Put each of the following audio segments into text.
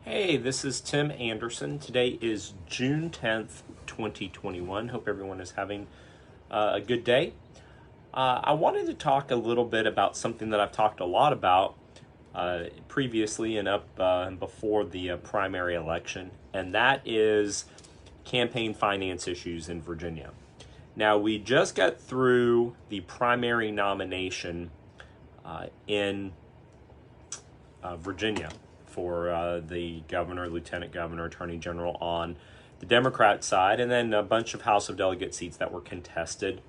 Hey, this is Tim Anderson. Today is June 10th, 2021. Hope everyone is having a good day. I wanted to talk a little bit about something that I've talked a lot about previously and up before the primary election, and that is campaign finance issues in Virginia. Now, we just got through the primary nomination in Virginia for the governor, lieutenant governor, attorney general on the Democrat side, and then a bunch of House of Delegate seats that were contested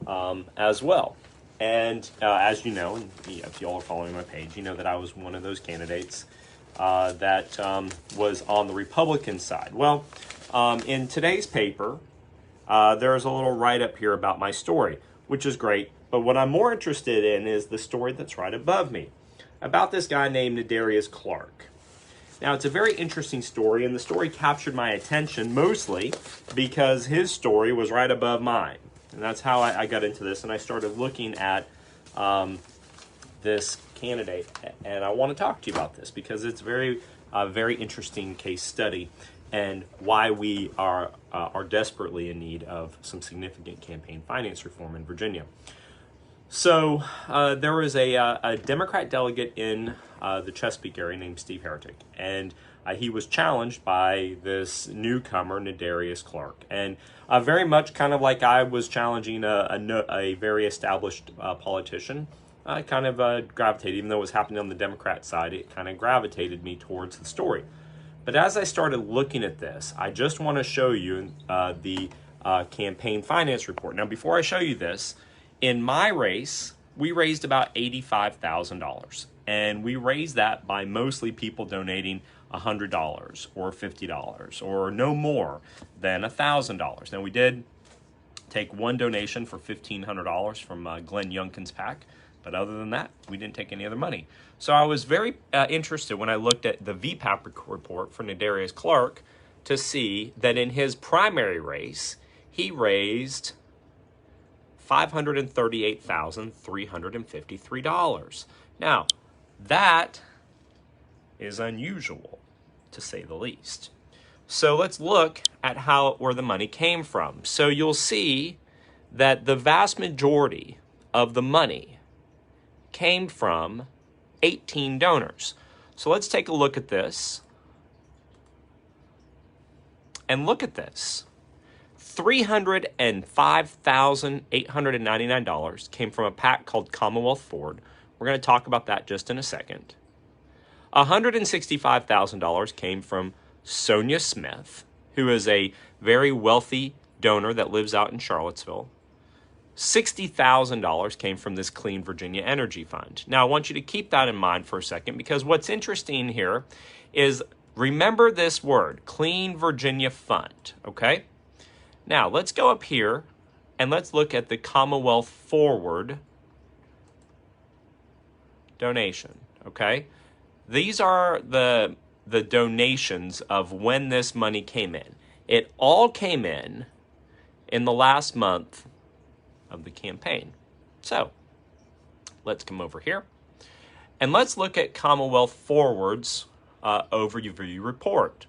as well. And as you know, and if you all are following my page, you know that I was one of those candidates that was on the Republican side. Well, in today's paper, there's a little write-up here about my story, which is great. But what I'm more interested in is the story that's right above me, about this guy named Nadarius Clark. Now, it's a very interesting story, and the story captured my attention mostly because his story was right above mine. And that's how I got into this, and I started looking at this candidate. And I want to talk to you about this because it's very interesting case study and why we are desperately in need of some significant campaign finance reform in Virginia. So there was a Democrat delegate in the Chesapeake area named Steve Heretic, and he was challenged by this newcomer, Nadarius Clark. And very much kind of like I was challenging a very established politician, I kind of gravitated, even though it was happening on the Democrat side, it kind of gravitated me towards the story. But as I started looking at this, I just want to show you the campaign finance report. Now, before I show you this, in my race, we raised about $85,000, and we raised that by mostly people donating $100 or $50 or no more than $1,000. Now, we did take one donation for $1,500 from Glenn Youngkin's PAC, but other than that, we didn't take any other money. So I was very interested when I looked at the VPAP report for Nadarius Clark to see that in his primary race, he raised $538,353. Now, that is unusual, to say the least. So let's look at where the money came from. So you'll see that the vast majority of the money came from 18 donors. So let's take a look at this. And look at this. $305,899 came from a PAC called Commonwealth Ford. We're going to talk about that just in a second. $165,000 came from Sonia Smith, who is a very wealthy donor that lives out in Charlottesville. $60,000 came from this Clean Virginia Energy Fund. Now, I want you to keep that in mind for a second, because what's interesting here is, remember this word, Clean Virginia Fund, okay? Now, let's go up here and let's look at the Commonwealth Forward donation, okay? These are the donations of when this money came in. It all came in the last month of the campaign. So, let's come over here and let's look at Commonwealth Forward's overview report.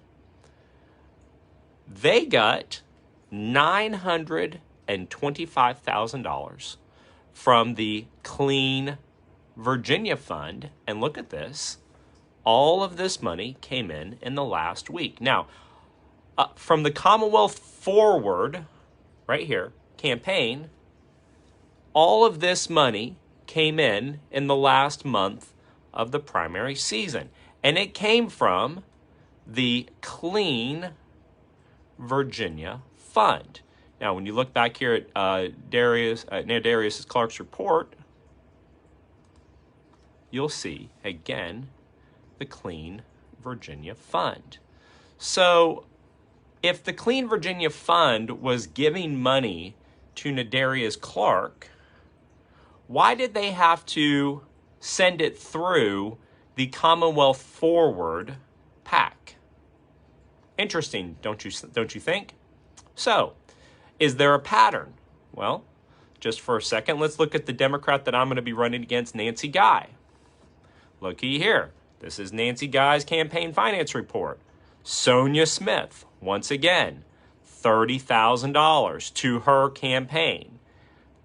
They got $925,000 from the Clean Virginia Fund. And look at this. All of this money came in the last week. Now, from the Commonwealth Forward, right here, campaign, all of this money came in the last month of the primary season. And it came from the Clean Virginia Fund. Now, when you look back here at Nadarius Clark's report, you'll see, again, the Clean Virginia Fund. So, if the Clean Virginia Fund was giving money to Nadarius Clark, why did they have to send it through the Commonwealth Forward PAC? Interesting, don't you think? So, is there a pattern? Well, just for a second, let's look at the Democrat that I'm going to be running against, Nancy Guy. Looky here. This is Nancy Guy's campaign finance report. Sonia Smith, once again, $30,000 to her campaign.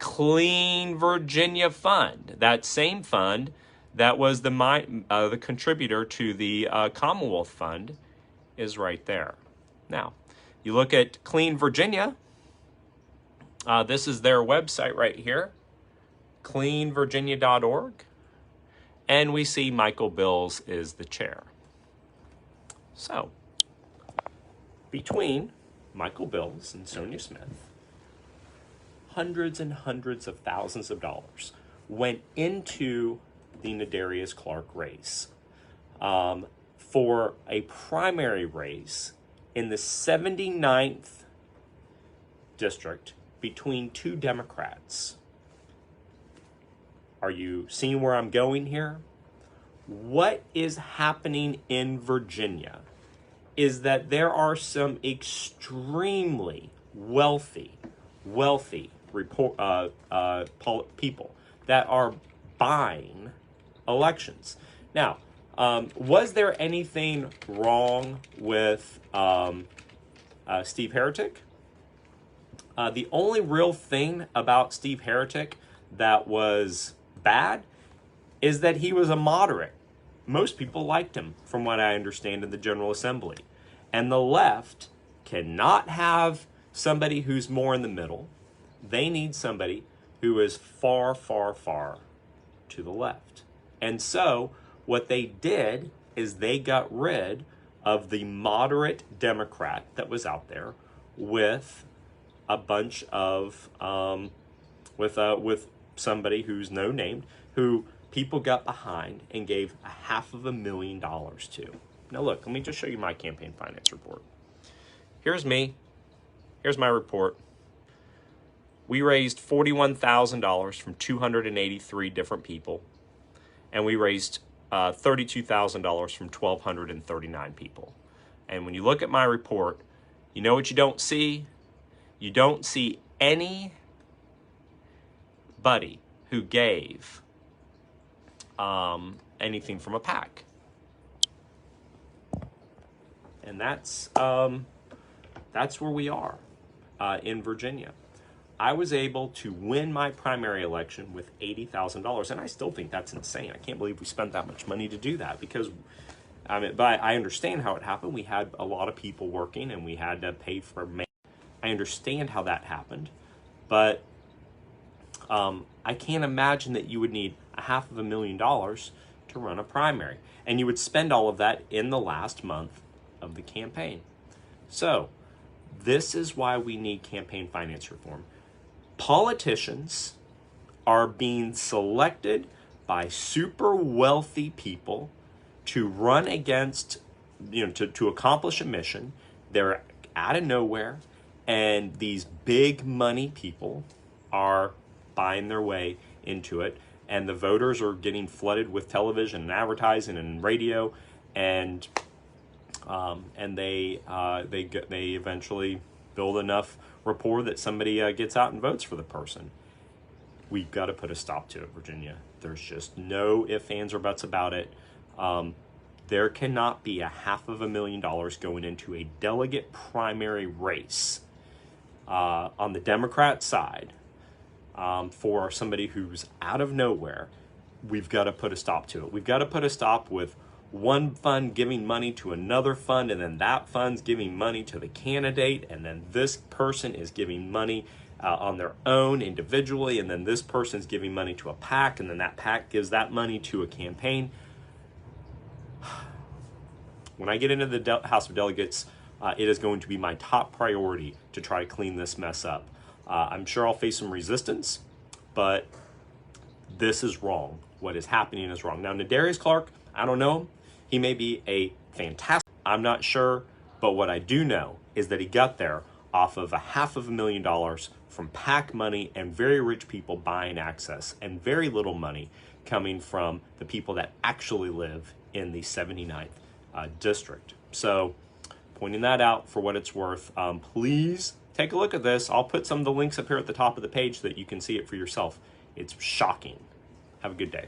Clean Virginia Fund, that same fund that was the contributor to the Commonwealth Fund, is right there. Now, you look at Clean Virginia. This is their website right here, cleanvirginia.org. And we see Michael Bills is the chair. So, between Michael Bills and Sonia Smith, hundreds and hundreds of thousands of dollars went into the Nadarius Clark race for a primary race in the 79th district between two Democrats. Are you seeing where I'm going here? What is happening in Virginia is that there are some extremely wealthy people that are buying elections. Now, was there anything wrong with Steve Heretic? The only real thing about Steve Heretic that was bad is that he was a moderate. Most people liked him, from what I understand, in the General Assembly. And the left cannot have somebody who's more in the middle. They need somebody who is far, far, far to the left. And so what they did is they got rid of the moderate Democrat that was out there with a bunch of, with somebody who's no named, who people got behind and gave $500,000 to. Now look, let me just show you my campaign finance report. Here's me. Here's my report. We raised $41,000 from 283 different people, and we raised $32,000 from 1,239 people. And when you look at my report, you know what you don't see? You don't see anybody who gave anything from a PAC. And that's where we are in Virginia. I was able to win my primary election with $80,000, and I still think that's insane. I can't believe we spent that much money to do that, because but I understand how it happened. We had a lot of people working, and we had to pay for mail. I understand how that happened, but I can't imagine that you would need $500,000 to run a primary, and you would spend all of that in the last month of the campaign. So this is why we need campaign finance reform. Politicians are being selected by super wealthy people to run against, to accomplish a mission. They're out of nowhere, and these big money people are buying their way into it, and the voters are getting flooded with television and advertising and radio, and they eventually build enough rapport that somebody gets out and votes for the person. We've got to put a stop to it, Virginia. There's just no ifs, ands, or buts about it. There cannot be $500,000 going into a delegate primary race on the Democrat side for somebody who's out of nowhere. We've got to put a stop to it. We've got to put a stop with one fund giving money to another fund, and then that fund's giving money to the candidate, and then this person is giving money on their own individually, and then this person's giving money to a PAC, and then that PAC gives that money to a campaign. When I get into the House of Delegates, it is going to be my top priority to try to clean this mess up. I'm sure I'll face some resistance, but this is wrong. What is happening is wrong. Now, Nadarius Clark, I don't know him. He may be a fantastic, I'm not sure, but what I do know is that he got there off of $500,000 from PAC money and very rich people buying access, and very little money coming from the people that actually live in the 79th district. So, pointing that out for what it's worth. Please take a look at this. I'll put some of the links up here at the top of the page so that you can see it for yourself. It's shocking. Have a good day.